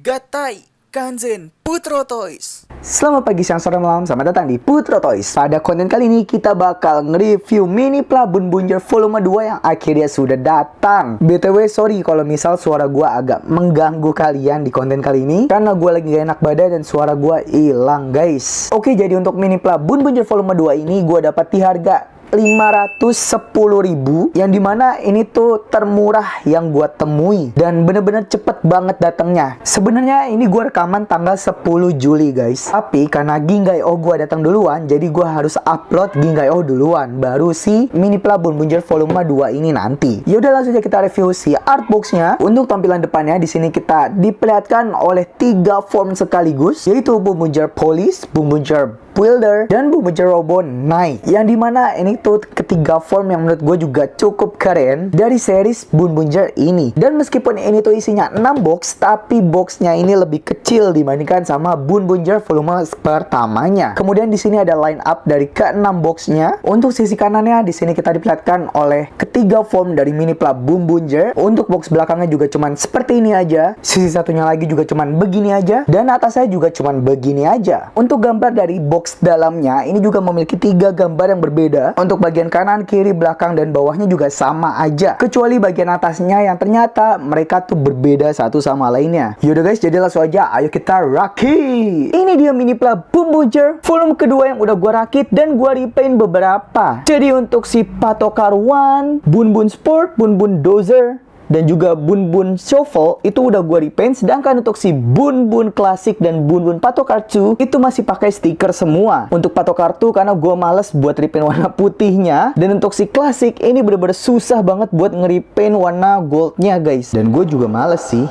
Gatai, Kanzen, Putro Toys. Selamat pagi, siang, sore, malam, selamat datang di Putro Toys. Pada konten kali ini kita bakal nge-review mini pla Bun Bunjer volume 2 yang akhirnya sudah datang. BTW sorry kalau misal suara gua agak mengganggu kalian di konten kali ini, karena gua lagi gak enak badan dan suara gua hilang guys. Oke, jadi untuk mini pla Bun Bunjer volume 2 ini gua dapat di harga 510.000, yang dimana ini tuh termurah yang gua temui dan bener-bener cepet banget datangnya. Sebenarnya ini gua rekaman tanggal 10 Juli guys, tapi karena Gingai-O gua datang duluan, jadi gua harus upload Gingai-O duluan, baru si mini pla Bun Bunjer volume 2 ini nanti. Yaudah, langsung aja kita review si artboxnya. Untuk tampilan depannya di sini kita diperlihatkan oleh 3 form sekaligus, yaitu Bun Bunjer Police, Bun Bunjer Builder, dan Bun Bunjer Robo Knight, yang dimana ini tuh ketiga form yang menurut gue juga cukup keren dari series Bun Bunjer ini. Dan meskipun ini tuh isinya 6 box, tapi boxnya ini lebih kecil dibandingkan sama Bun Bunjer volume pertamanya. Kemudian di sini ada line up dari ke-6 boxnya. Untuk sisi kanannya di sini kita diperlihatkan oleh ketiga form dari mini pla Bun Bunjer. Untuk box belakangnya juga cuman seperti ini aja, sisi satunya lagi juga cuman begini aja, dan atasnya juga cuman begini aja. Untuk gambar dari box dalamnya ini juga memiliki 3 gambar yang berbeda. Untuk bagian kanan, kiri, belakang, dan bawahnya juga sama aja, kecuali bagian atasnya yang ternyata mereka tuh berbeda satu sama lainnya. Yaudah guys, jadi langsung aja ayo kita rakit. Ini dia mini pla Bun Bunjer volume kedua yang udah gua rakit dan gua repaint beberapa. Jadi untuk si Patokar One, Bun Bun Sport, Bun Bun Dozer, dan juga Bun Bun Shuffle itu udah gua repaint. Sedangkan untuk si Bun Bun Classic dan Bun Bun Patokar 2 itu masih pakai stiker semua. Untuk Patokar 2 karena gua males buat repaint warna putihnya, dan untuk si Classic ini bener-bener susah banget buat nge-repaint warna goldnya guys, dan gue juga males sih.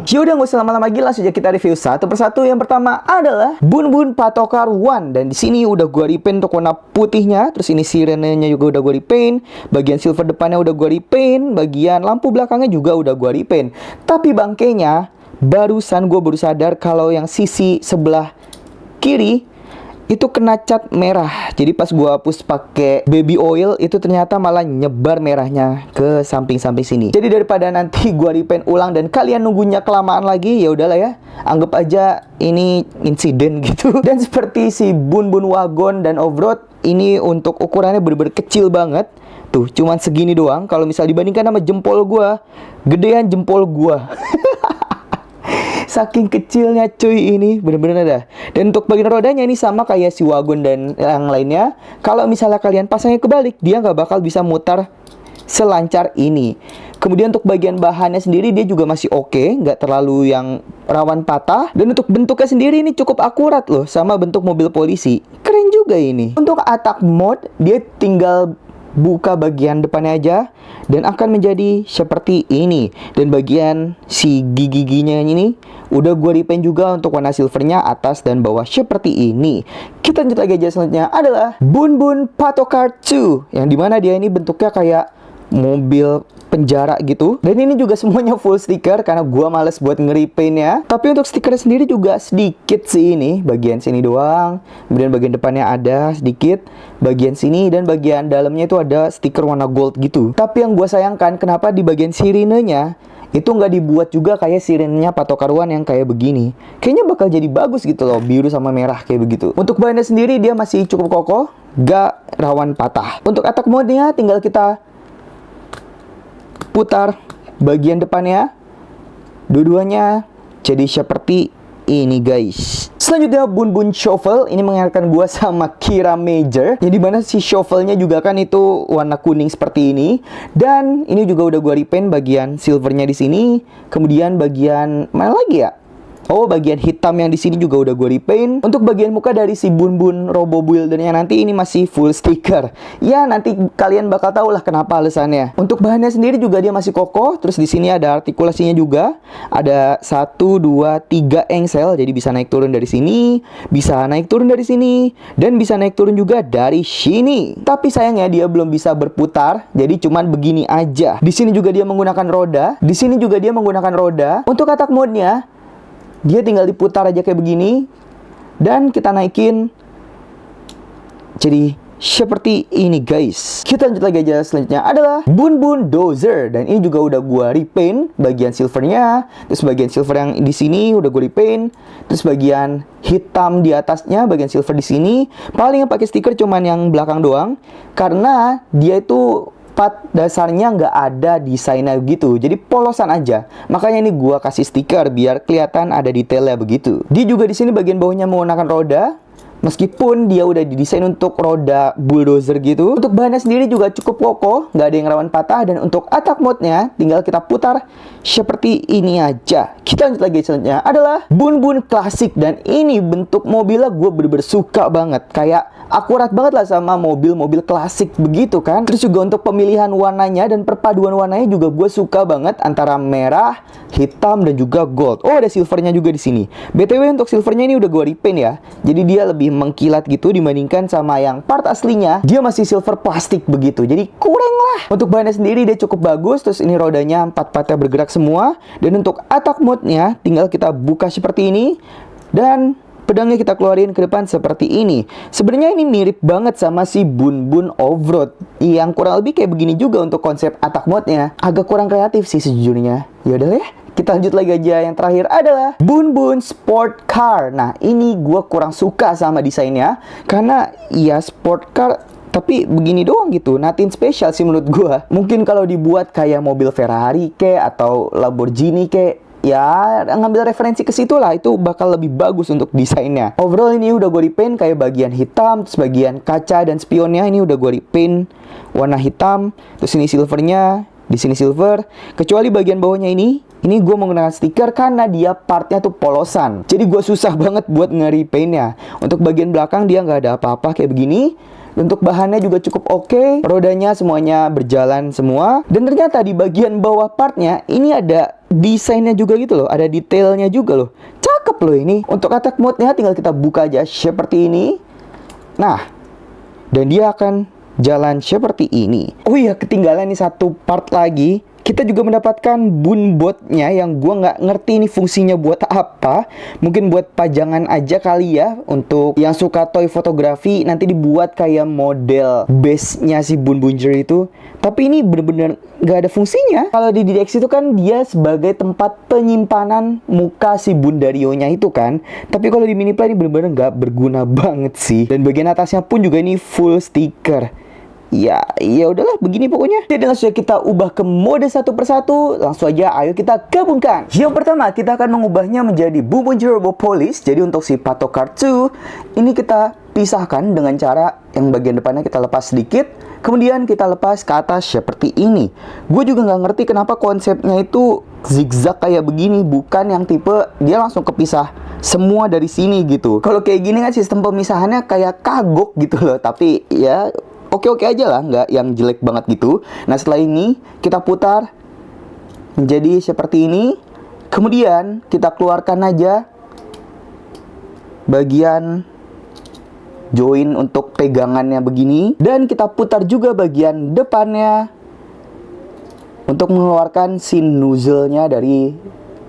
Yaudah, gak usah lama-lama lagi, langsung aja kita review satu persatu. Yang pertama adalah Bun Bun Patokar One, dan di sini udah gua repaint untuk warna putihnya. Terus ini sirenenya juga udah gua repaint, bagian silver depannya udah gua repaint, bagian lampu belakangnya juga udah gua repaint. Tapi bangkainya barusan gue baru sadar kalau yang sisi sebelah kiri itu kena cat merah. Jadi pas gua hapus pakai baby oil itu ternyata malah nyebar merahnya ke samping-samping sini. Jadi daripada nanti gua repaint ulang dan kalian nunggunya kelamaan lagi, ya udahlah ya, anggap aja ini insiden gitu. Dan seperti si Bun Bun Wagon dan Offroad, ini untuk ukurannya bener-bener kecil banget. Tuh, cuman segini doang. Kalau misal dibandingkan sama jempol gua, gedean jempol gua. Saking kecilnya cuy, ini bener-bener ada. Dan untuk bagian rodanya ini sama kayak si Wagon dan yang lainnya. Kalau misalnya kalian pasangnya kebalik, dia nggak bakal bisa mutar selancar ini. Kemudian untuk bagian bahannya sendiri dia juga masih oke, nggak terlalu yang rawan patah. Dan untuk bentuknya sendiri ini cukup akurat loh, sama bentuk mobil polisi. Keren juga ini. Untuk attack mode, dia tinggal buka bagian depannya aja dan akan menjadi seperti ini. Dan bagian si gigi-giginya ini udah gue repaint juga untuk warna silvernya atas dan bawah seperti ini. Kita lanjut lagi aja, selanjutnya adalah Bun Bun Patokar 2, yang dimana dia ini bentuknya kayak mobil penjara gitu. Dan ini juga semuanya full stiker karena gua males buat nge-repaintnya. Tapi untuk stikernya sendiri juga sedikit sih, ini bagian sini doang. Kemudian bagian depannya ada sedikit, bagian sini, dan bagian dalamnya itu ada stiker warna gold gitu. Tapi yang gua sayangkan, kenapa di bagian sirenenya itu nggak dibuat juga kayak sirenenya Patokar One yang kayak begini. Kayaknya bakal jadi bagus gitu loh, biru sama merah kayak begitu. Untuk bahannya sendiri dia masih cukup kokoh, gak rawan patah. Untuk attack mode-nya tinggal kita putar bagian depannya, dua-duanya jadi seperti ini guys. Selanjutnya Bun Bun Shuffle, ini mengingatkan gua sama Kira Major, yang dimana si shuffle-nya juga kan itu warna kuning seperti ini. Dan ini juga udah gua repaint bagian silvernya di sini. Kemudian bagian mana lagi ya? Oh, bagian hitam yang di sini juga udah gue repaint. Untuk bagian muka dari si Bun Bun Robo Buildernya nanti ini masih full stiker. Ya, nanti kalian bakal tahu lah kenapa alasannya. Untuk bahannya sendiri juga dia masih kokoh. Terus di sini ada artikulasinya juga. Ada 1, 2, 3 engsel. Jadi bisa naik turun dari sini, bisa naik turun dari sini, dan bisa naik turun juga dari sini. Tapi sayangnya dia belum bisa berputar. Jadi cuman begini aja. Di sini juga dia menggunakan roda. Di sini juga dia menggunakan roda. Untuk attack mode-nya dia tinggal diputar aja kayak begini, dan kita naikin jadi seperti ini guys. Kita lanjut lagi aja, selanjutnya adalah Bun Bun Dozer, dan ini juga udah gua repaint bagian silvernya. Terus bagian silver yang di sini udah gua repaint. Terus bagian hitam di atasnya, bagian silver di sini. Paling yang pakai stiker cuman yang belakang doang, karena dia itu part dasarnya nggak ada desainnya gitu, jadi polosan aja. Makanya ini gua kasih stiker biar kelihatan ada detailnya begitu. Dia juga di sini bagian bawahnya menggunakan roda. Meskipun dia udah didesain untuk roda bulldozer gitu. Untuk bahannya sendiri juga cukup kokoh, nggak ada yang rawan patah. Dan untuk attack mode-nya tinggal kita putar seperti ini aja. Kita lanjut lagi, selanjutnya adalah Bun Bun Classic. Dan ini bentuk mobilnya gue bener-bener suka banget. Kayak akurat banget lah sama mobil-mobil klasik begitu kan. Terus juga untuk pemilihan warnanya dan perpaduan warnanya juga gue suka banget, antara merah, hitam, dan juga gold. Oh, ada silvernya juga di sini. BTW untuk silvernya ini udah gue repaint ya. Jadi dia lebih mengkilat gitu dibandingkan sama yang part aslinya. Dia masih silver plastik begitu, jadi kurang lah. Untuk bahannya sendiri dia cukup bagus. Terus ini rodanya 4 partnya bergerak semua. Dan untuk attack mode-nya tinggal kita buka seperti ini. Dan pedangnya kita keluarin ke depan seperti ini. Sebenarnya ini mirip banget sama si Bun Bun Offroad, yang kurang lebih kayak begini juga untuk konsep attack mode-nya. Agak kurang kreatif sih sejujurnya. Yaudah ya, kita lanjut lagi aja. Yang terakhir adalah Bun Bun Sport Car. Nah, ini gue kurang suka sama desainnya, karena ya sport car tapi begini doang gitu, nothing special sih menurut gue. Mungkin kalau dibuat kayak mobil Ferrari atau Lamborghini ya ngambil referensi ke situ lah, itu bakal lebih bagus untuk desainnya. Overall ini udah gue repaint kayak bagian hitam, terus bagian kaca dan spionnya ini udah gue repaint warna hitam. Terus ini silvernya, di sini silver. Kecuali bagian bawahnya ini gue menggunakan stiker karena dia partnya tuh polosan. Jadi gue susah banget buat nge-repaintnya. Untuk bagian belakang dia nggak ada apa-apa kayak begini. Untuk bahannya juga cukup oke. Rodanya semuanya berjalan semua. Dan ternyata di bagian bawah partnya ini ada desainnya juga gitu loh. Ada detailnya juga loh. Cakep loh ini. Untuk attack mode-nya tinggal kita buka aja seperti ini. Nah, dan dia akan jalan seperti ini. Oh iya, ketinggalan nih satu part lagi. Kita juga mendapatkan Bun Bot-nya yang gue nggak ngerti ini fungsinya buat apa. Mungkin buat pajangan aja kali ya. Untuk yang suka toy fotografi, nanti dibuat kayak model base-nya si Bun Bunjer itu. Tapi ini bener-bener nggak ada fungsinya. Kalau di DX itu kan dia sebagai tempat penyimpanan muka si Bundario-nya itu kan. Tapi kalau di Minipla ini bener-bener nggak berguna banget sih. Dan bagian atasnya pun juga ini full stiker. Ya udahlah begini pokoknya. Jadi langsung aja kita ubah ke mode satu persatu. Langsung aja ayo kita gabungkan. Yang pertama kita akan mengubahnya menjadi Bun Bun Turbo Police. Jadi untuk si Pattokar 2 ini kita pisahkan dengan cara yang bagian depannya kita lepas sedikit, kemudian kita lepas ke atas seperti ini. Gue juga nggak ngerti kenapa konsepnya itu zigzag kayak begini, bukan yang tipe dia langsung kepisah semua dari sini gitu. Kalau kayak gini kan sistem pemisahannya kayak kagok gitu loh. Tapi ya oke-oke aja lah, nggak yang jelek banget gitu. Nah setelah ini kita putar menjadi seperti ini. Kemudian kita keluarkan aja bagian join untuk pegangannya begini. Dan kita putar juga bagian depannya untuk mengeluarkan si nozzle-nya dari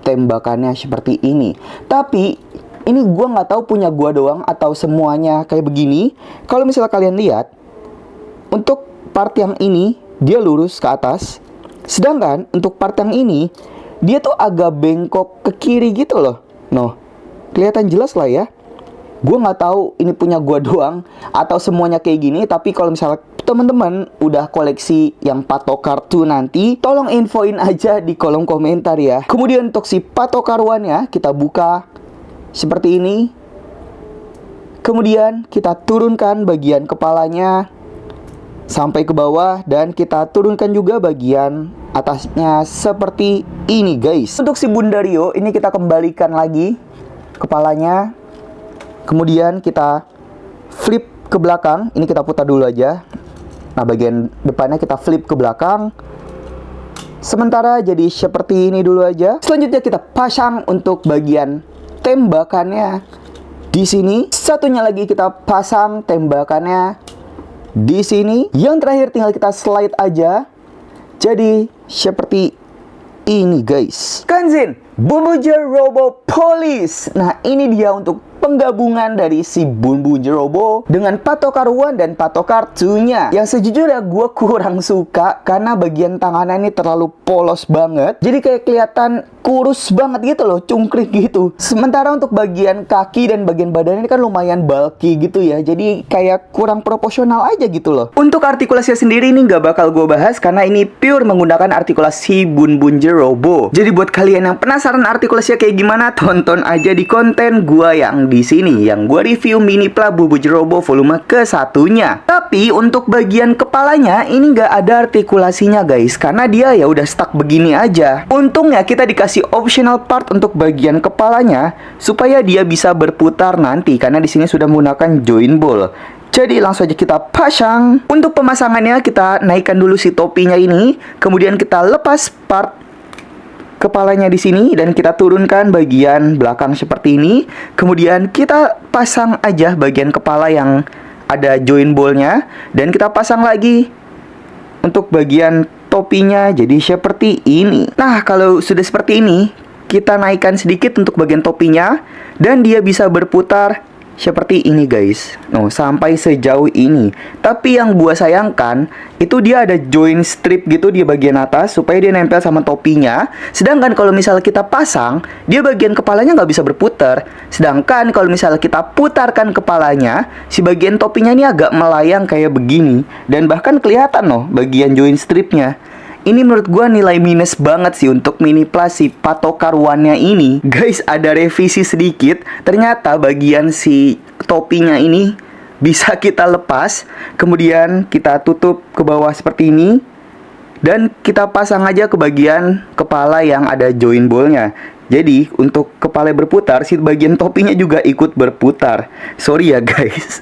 tembakannya seperti ini. Tapi ini gua nggak tahu punya gua doang atau semuanya kayak begini. Kalau misalnya kalian lihat, untuk part yang ini dia lurus ke atas, sedangkan untuk part yang ini dia tuh agak bengkok ke kiri gitu loh. Noh, kelihatan jelas lah ya. Gue nggak tahu ini punya gue doang atau semuanya kayak gini. Tapi kalau misalnya teman-teman udah koleksi yang Pattokar 2 nanti, tolong infoin aja di kolom komentar ya. Kemudian untuk si Pattokar 1-nya kita buka seperti ini. Kemudian kita turunkan bagian kepalanya sampai ke bawah, dan kita turunkan juga bagian atasnya seperti ini guys. Untuk si Bundario ini kita kembalikan lagi kepalanya, kemudian kita flip ke belakang. Ini kita putar dulu aja. Nah bagian depannya kita flip ke belakang. Sementara jadi seperti ini dulu aja. Selanjutnya kita pasang untuk bagian tembakannya di sini. Satunya lagi kita pasang tembakannya di sini. Yang terakhir tinggal kita slide aja. Jadi seperti ini guys. Kanzen Bun Bun Jerobo Police. Nah, ini dia untuk penggabungan dari si Bun Bun Jerobo dengan Patokar 1 dan Patokar 2-nya. Yang sejujurnya gue kurang suka karena bagian tangannya ini terlalu polos banget. Jadi kayak kelihatan kurus banget gitu loh, cungkrik gitu. Sementara untuk bagian kaki dan bagian badannya ini kan lumayan bulky gitu ya. Jadi kayak kurang proporsional aja gitu loh. Untuk artikulasinya sendiri ini nggak bakal gue bahas karena ini pure menggunakan artikulasi Bun Bun Jerobo. Jadi buat kalian yang penasaran artikulasinya kayak gimana, tonton aja di konten gue yang di sini, yang gue review mini pla Bun Bun Jerobo volume ke-1-nya. Tapi untuk bagian kepalanya ini nggak ada artikulasinya guys, karena dia ya udah stuck begini aja. Untungnya kita dikasih optional part untuk bagian kepalanya supaya dia bisa berputar nanti, karena di sini sudah menggunakan joint ball. Jadi langsung aja kita pasang. Untuk pemasangannya kita naikkan dulu si topinya ini, kemudian kita lepas part kepalanya di sini dan kita turunkan bagian belakang seperti ini. Kemudian kita pasang aja bagian kepala yang ada joint ball-nya dan kita pasang lagi untuk bagian topinya jadi seperti ini. Nah, kalau sudah seperti ini, kita naikkan sedikit untuk bagian topinya dan dia bisa berputar seperti ini guys. No, sampai sejauh ini. Tapi yang gua sayangkan itu dia ada joint strip gitu di bagian atas supaya dia nempel sama topinya. Sedangkan kalau misal kita pasang, dia bagian kepalanya nggak bisa berputar. Sedangkan kalau misal kita putarkan kepalanya, si bagian topinya ini agak melayang kayak begini. Dan bahkan kelihatan loh bagian joint stripnya. Ini menurut gua nilai minus banget sih untuk mini plus si Patokar 1-nya ini. Guys, ada revisi sedikit. Ternyata bagian si topinya ini bisa kita lepas, kemudian kita tutup ke bawah seperti ini, dan kita pasang aja ke bagian kepala yang ada joint ball-nya. Jadi untuk kepala berputar, si bagian topinya juga ikut berputar. Sorry ya guys,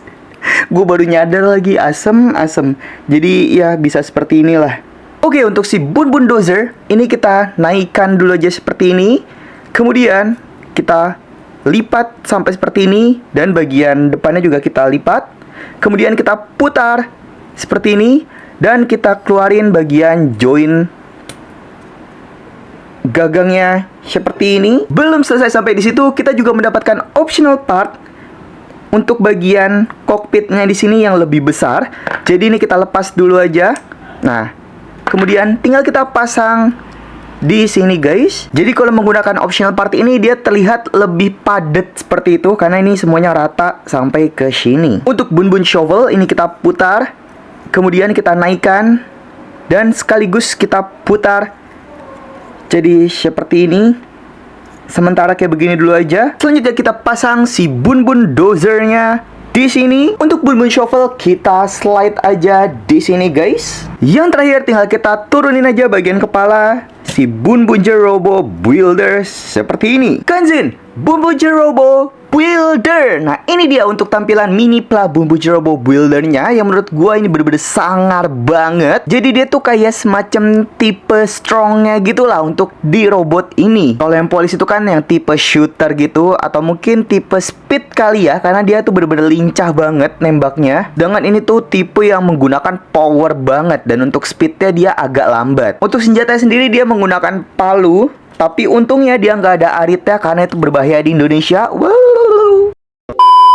gue baru nyadar lagi, asem. Jadi ya bisa seperti inilah. Oke, untuk si Bun Bun Dozer, ini kita naikkan dulu aja seperti ini. Kemudian kita lipat sampai seperti ini. Dan bagian depannya juga kita lipat. Kemudian kita putar seperti ini. Dan kita keluarin bagian joint gagangnya seperti ini. Belum selesai sampai di situ, kita juga mendapatkan optional part untuk bagian cockpitnya di sini yang lebih besar. Jadi ini kita lepas dulu aja. Nah, kemudian tinggal kita pasang di sini guys. Jadi kalau menggunakan optional part ini dia terlihat lebih padat seperti itu karena ini semuanya rata sampai ke sini. Untuk Bun Bun shovel ini kita putar, kemudian kita naikkan dan sekaligus kita putar. Jadi seperti ini. Sementara kayak begini dulu aja. Selanjutnya kita pasang si Bun Bun Dozernya di sini. Untuk Bun Bun shovel kita slide aja di sini guys. Yang terakhir tinggal kita turunin aja bagian kepala si Bun Bun Jerobo Builder seperti ini. Kanzen Bun Bun Jerobo Builder. Nah, ini dia untuk tampilan mini pla Bun Bun Jerobo Buildernya yang menurut gua ini bener-bener sangar banget. Jadi dia tuh kayak semacam tipe strongnya gitulah untuk di robot ini. Kalau yang police itu kan yang tipe shooter gitu, atau mungkin tipe speed kali ya, karena dia tuh bener-bener lincah banget nembaknya. Dengan ini tuh tipe yang menggunakan power banget, dan untuk speednya dia agak lambat. Untuk senjata sendiri dia menggunakan palu, tapi untungnya dia nggak ada aritnya karena itu berbahaya di Indonesia. Wow.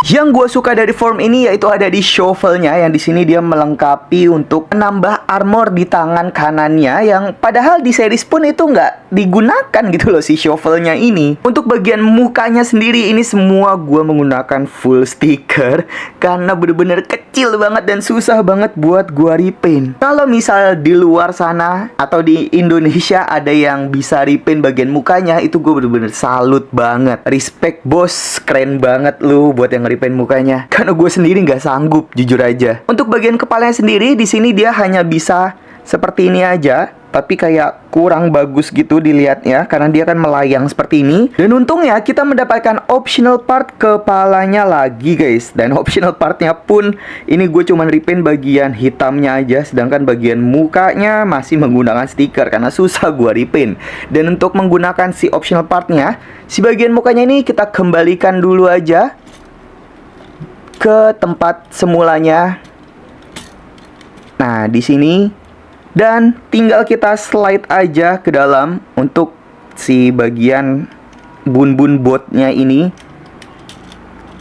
Yang gue suka dari form ini yaitu ada di shovelnya, yang di sini dia melengkapi untuk menambah armor di tangan kanannya, yang padahal di series pun itu nggak digunakan gitu loh si shovelnya ini. Untuk bagian mukanya sendiri ini semua gue menggunakan full stiker karena bener-bener kecil banget dan susah banget buat gue repaint. Kalau misal di luar sana atau di Indonesia ada yang bisa repaint bagian mukanya, itu gue bener-bener salut banget. Respect bos, keren banget lu buat yang repaint mukanya. Karena gue sendiri nggak sanggup, jujur aja. Untuk bagian kepalanya sendiri di sini dia hanya bisa seperti ini aja, tapi kayak kurang bagus gitu dilihatnya karena dia kan melayang seperti ini. Dan untungnya kita mendapatkan optional part kepalanya lagi guys. Dan optional partnya pun ini gue cuman repaint bagian hitamnya aja, sedangkan bagian mukanya masih menggunakan stiker karena susah gue repaint. Dan untuk menggunakan si optional partnya, si bagian mukanya ini kita kembalikan dulu aja ke tempat semulanya. Nah, di sini. Dan tinggal kita slide aja ke dalam untuk si bagian bun-bun botnya ini.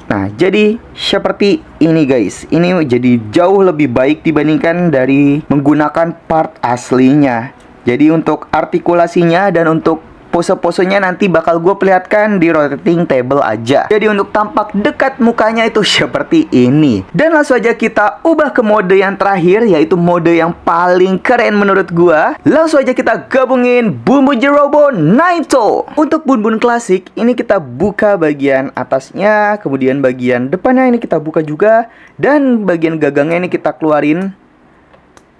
Nah, jadi seperti ini guys. Ini jadi jauh lebih baik dibandingkan dari menggunakan part aslinya. Jadi untuk artikulasinya dan untuk pose-posenya nanti bakal gue perlihatkan di rotating table aja. Jadi untuk tampak dekat mukanya itu seperti ini. Dan langsung aja kita ubah ke mode yang terakhir, yaitu mode yang paling keren menurut gue. Langsung aja kita gabungin Bumbu Jerobo Naito. Untuk bun-bun klasik, ini kita buka bagian atasnya, kemudian bagian depannya ini kita buka juga, dan bagian gagangnya ini kita keluarin.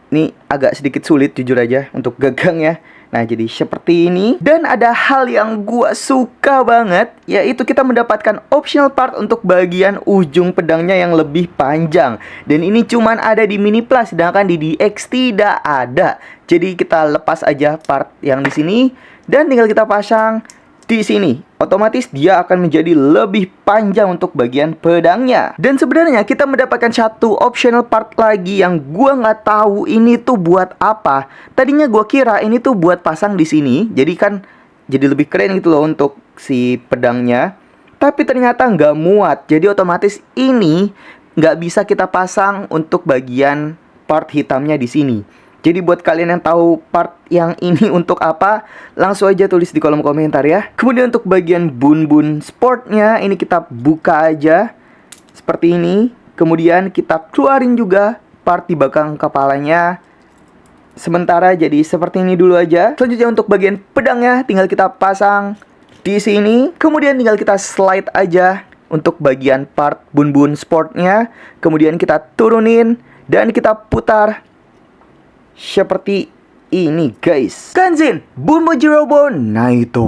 Ini agak sedikit sulit jujur aja untuk gagangnya. Nah, jadi seperti ini. Dan ada hal yang gua suka banget, yaitu kita mendapatkan optional part untuk bagian ujung pedangnya yang lebih panjang. Dan ini cuman ada di Mini Plus, sedangkan di DX tidak ada. Jadi kita lepas aja part yang di sini dan tinggal kita pasang di sini. Otomatis dia akan menjadi lebih panjang untuk bagian pedangnya. Dan sebenarnya kita mendapatkan satu optional part lagi yang gua nggak tahu ini tuh buat apa. Tadinya gua kira ini tuh buat pasang di sini, jadi kan jadi lebih keren gitu loh untuk si pedangnya. Tapi ternyata nggak muat. Jadi otomatis ini nggak bisa kita pasang untuk bagian part hitamnya di sini. Jadi buat kalian yang tahu part yang ini untuk apa, langsung aja tulis di kolom komentar ya. Kemudian untuk bagian bun-bun sportnya, ini kita buka aja seperti ini. Kemudian kita keluarin juga part di belakang kepalanya. Sementara jadi seperti ini dulu aja. Selanjutnya untuk bagian pedangnya, tinggal kita pasang di sini. Kemudian tinggal kita slide aja untuk bagian part bun-bun sportnya. Kemudian kita turunin dan kita putar seperti ini guys. Kanzen Bumbu Jerobo Naito.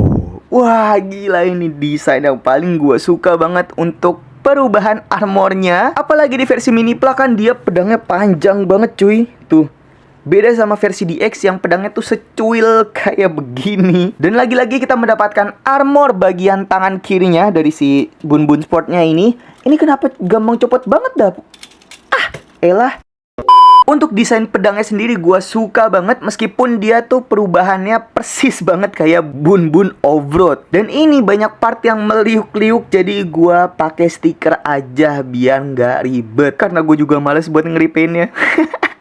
Wah, gila, ini desain yang paling gue suka banget untuk perubahan armornya. Apalagi di versi Mini Plus kan dia pedangnya panjang banget cuy. Tuh, beda sama versi DX yang pedangnya tuh secuil kayak begini. Dan lagi-lagi kita mendapatkan armor bagian tangan kirinya dari si bun-bun sportnya ini. Ini kenapa gampang copot banget dah? Elah. Untuk desain pedangnya sendiri gue suka banget, meskipun dia tuh perubahannya persis banget kayak bun-bun off-road. Dan ini banyak part yang meliuk-liuk, jadi gue pakai stiker aja biar nggak ribet. Karena gue juga males buat ngeripainnya.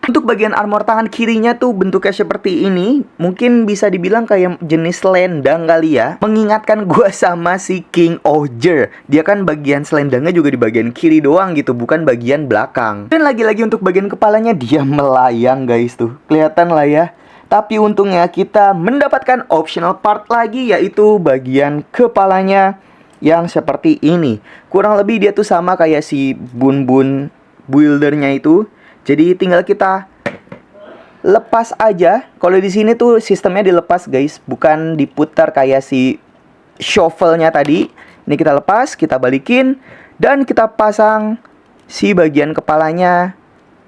Untuk bagian armor tangan kirinya tuh bentuknya seperti ini. Mungkin bisa dibilang kayak jenis selendang kali ya. Mengingatkan gue sama si King Oger. Dia kan bagian selendangnya juga di bagian kiri doang gitu, bukan bagian belakang. Dan lagi-lagi untuk bagian kepalanya dia melayang guys tuh. Kelihatan lah ya. Tapi untungnya kita mendapatkan optional part lagi, yaitu bagian kepalanya yang seperti ini. Kurang lebih dia tuh sama kayak si bun-bun buildernya itu. Jadi tinggal kita lepas aja. Kalau di sini tuh sistemnya dilepas guys, bukan diputar kayak si shovelnya tadi. Ini kita lepas, kita balikin, dan kita pasang si bagian kepalanya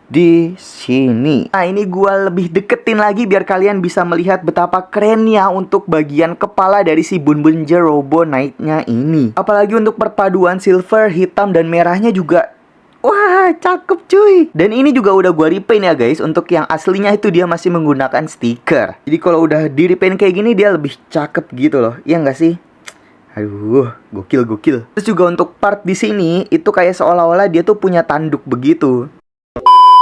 di sini. Nah, ini gua lebih deketin lagi biar kalian bisa melihat betapa kerennya untuk bagian kepala dari si Bun-Bun Jerobo Knight-nya ini. Apalagi untuk perpaduan silver, hitam, dan merahnya juga. Wah, cakep cuy. Dan ini juga udah gua repaint ya guys. Untuk yang aslinya itu dia masih menggunakan stiker. Jadi kalau udah di repaint kayak gini dia lebih cakep gitu loh. Iya nggak sih? Aduh, gokil. Terus juga untuk part di sini itu kayak seolah-olah dia tuh punya tanduk begitu.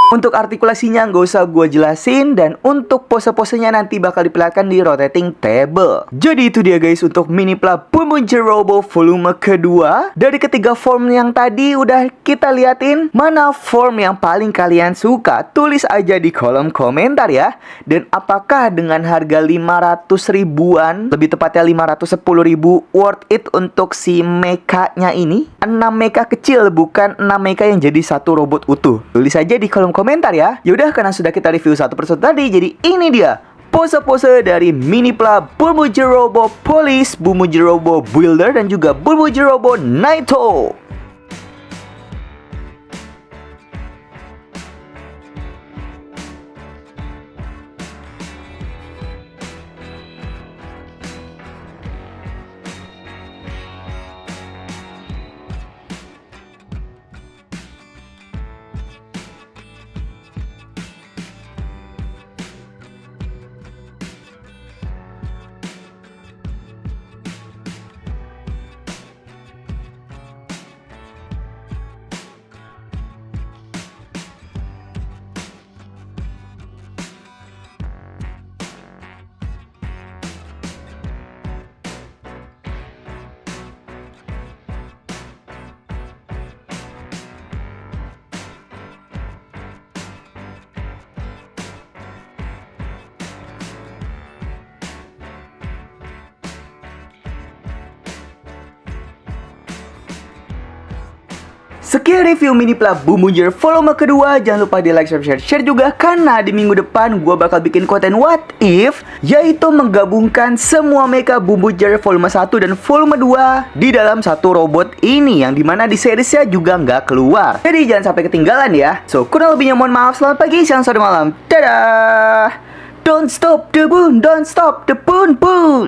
Untuk artikulasinya nggak usah gue jelasin. Dan untuk pose-posenya nanti bakal diperlihatkan di rotating table. Jadi itu dia guys untuk Mini Plus Bumbu Jerobo volume kedua. Dari ketiga form yang tadi udah kita liatin, mana form yang paling kalian suka? Tulis aja di kolom komentar ya. Dan apakah dengan harga 500 ribuan, lebih tepatnya 510 ribu, worth it untuk si mecha-nya ini? 6 mecha kecil, bukan 6 mecha yang jadi satu robot utuh. Tulis aja di kolom komentar ya. Yaudah, karena sudah kita review satu persatu tadi, jadi ini dia pose-pose dari Mini Plus Bumbu Jerobo Police, Bumbu Jerobo Builder, dan juga Bumbu Jerobo Naito. Sekian review mini plug Bumbunjer volume kedua. Jangan lupa di like, share juga, karena di minggu depan gue bakal bikin konten what if, yaitu menggabungkan semua mecha Bumbunjer volume 1 dan volume 2 di dalam satu robot ini, yang dimana di seriesnya juga nggak keluar. Jadi jangan sampai ketinggalan ya. So, kurang lebihnya mohon maaf. Selamat pagi, siang, sore, malam. Dadah. Don't stop the boon, don't stop the boon boon.